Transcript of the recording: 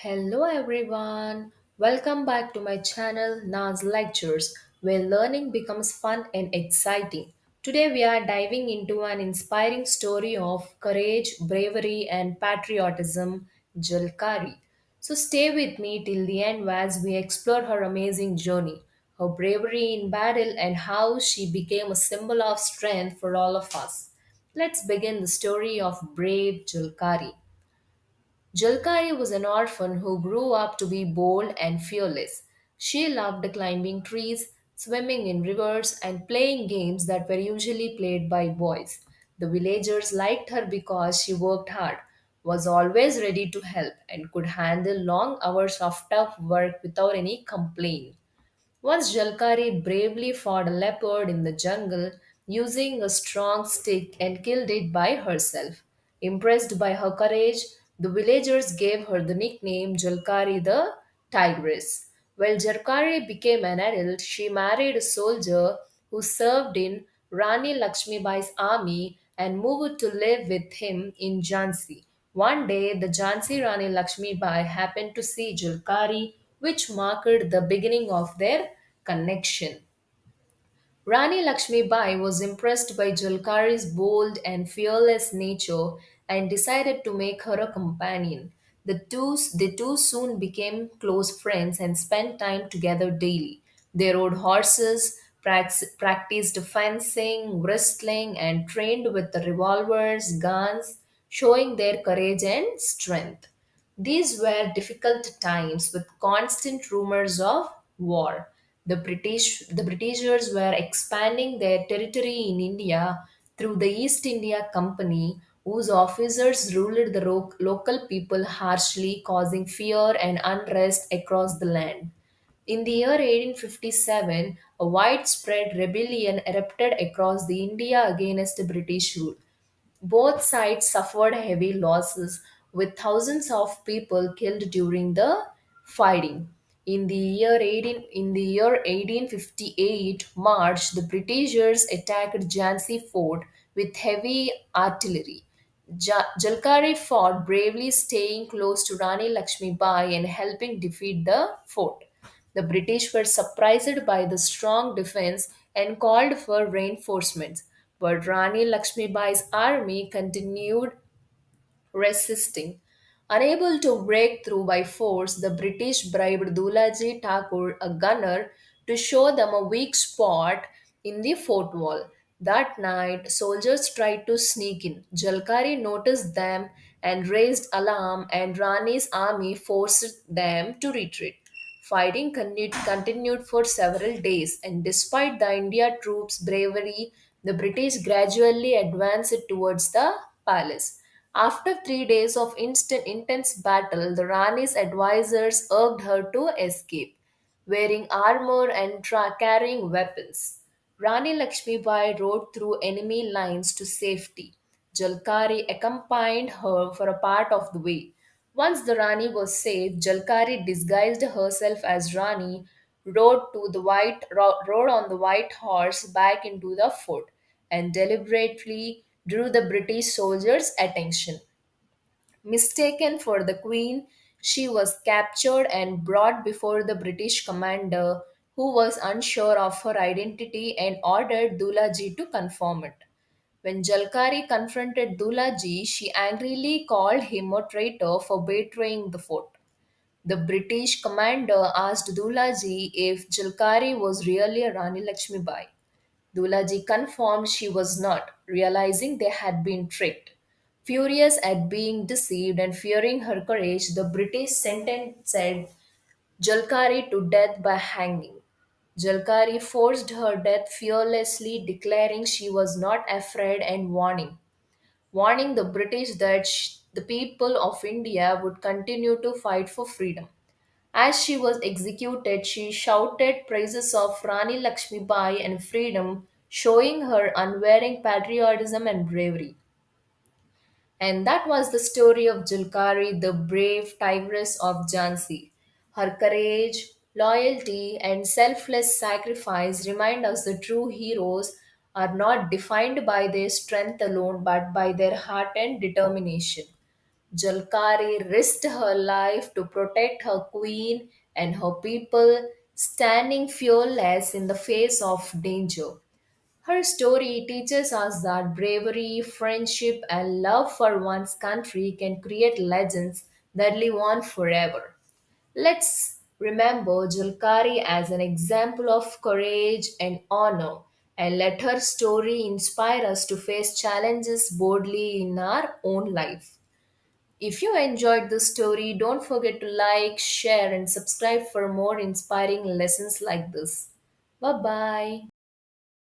Hello everyone, welcome back to my channel Nas Lectures, where learning becomes fun and exciting. Today we are diving into an inspiring story of courage, bravery, and patriotism, Jalkari. So stay with me till the end as we explore her amazing journey, her bravery in battle, and how she became a symbol of strength for all of us. Let's begin the story of brave Jalkari. Jhalkari was an orphan who grew up to be bold and fearless. She loved climbing trees, swimming in rivers, and playing games that were usually played by boys. The villagers liked her because she worked hard, was always ready to help, and could handle long hours of tough work without any complaint. Once Jalkari bravely fought a leopard in the jungle using a strong stick and killed it by herself. Impressed by her courage, the villagers gave her the nickname Jalkari the Tigress. When Jalkari became an adult, she married a soldier who served in Rani Lakshmi Bai's army and moved to live with him in Jhansi. One day, the Jhansi Rani Lakshmi Bai happened to see Jalkari, which marked the beginning of their connection. Rani Lakshmi Bai was impressed by Jalkari's bold and fearless nature and decided to make her a companion. The two soon became close friends and spent time together daily. They rode horses, practiced fencing, wrestling, and trained with the revolvers, guns, showing their courage and strength. These were difficult times with constant rumors of war. The Britishers were expanding their territory in India through the East India Company, whose officers ruled the local people harshly, causing fear and unrest across the land. In the year 1857, a widespread rebellion erupted across the India against British rule. Both sides suffered heavy losses, with thousands of people killed during the fighting. In the year 1858 March, the Britishers attacked Jhansi Fort with heavy artillery. Jalkari fought bravely, staying close to Rani Lakshmi Bai and helping defeat the fort. The British were surprised by the strong defense and called for reinforcements, but Rani Lakshmi Bai's army continued resisting. Unable to break through by force, the British bribed Dulaji Thakur, a gunner, to show them a weak spot in the fort wall. That night, soldiers tried to sneak in. Jalkari noticed them and raised alarm, and Rani's army forced them to retreat. Fighting continued for several days, and despite the India troops' bravery, the British gradually advanced towards the palace. After 3 days of intense battle, the Rani's advisors urged her to escape, wearing armor and carrying weapons. Rani Lakshmi Bai rode through enemy lines to safety. Jalkari accompanied her for a part of the way. Once the Rani was safe, Jalkari disguised herself as Rani, rode on the white horse back into the fort, and deliberately drew the British soldiers' attention. Mistaken for the queen, she was captured and brought before the British commander, who was unsure of her identity and ordered Dulaji to confirm it. When Jalkari confronted Dulaji, she angrily called him a traitor for betraying the fort. The British commander asked Dulaji if Jalkari was really Rani Lakshmi Bai. Dulaji confirmed she was not, realizing they had been tricked. Furious at being deceived and fearing her courage, the British sentenced Jalkari to death by hanging. Jalkari forced her death fearlessly, declaring she was not afraid and warning the British that the people of India would continue to fight for freedom. As she was executed, she shouted praises of Rani Lakshmi Bai and freedom, showing her unwavering patriotism and bravery. And that was the story of Julkari, the brave tigress of Jhansi. Her courage, loyalty, and selfless sacrifice remind us that true heroes are not defined by their strength alone but by their heart and determination. Jalkari risked her life to protect her queen and her people, standing fearless in the face of danger. Her story teaches us that bravery, friendship, and love for one's country can create legends that live on forever. Let's remember Jalkari as an example of courage and honor, and let her story inspire us to face challenges boldly in our own life. If you enjoyed this story, don't forget to like, share, and subscribe for more inspiring lessons like this. Bye bye.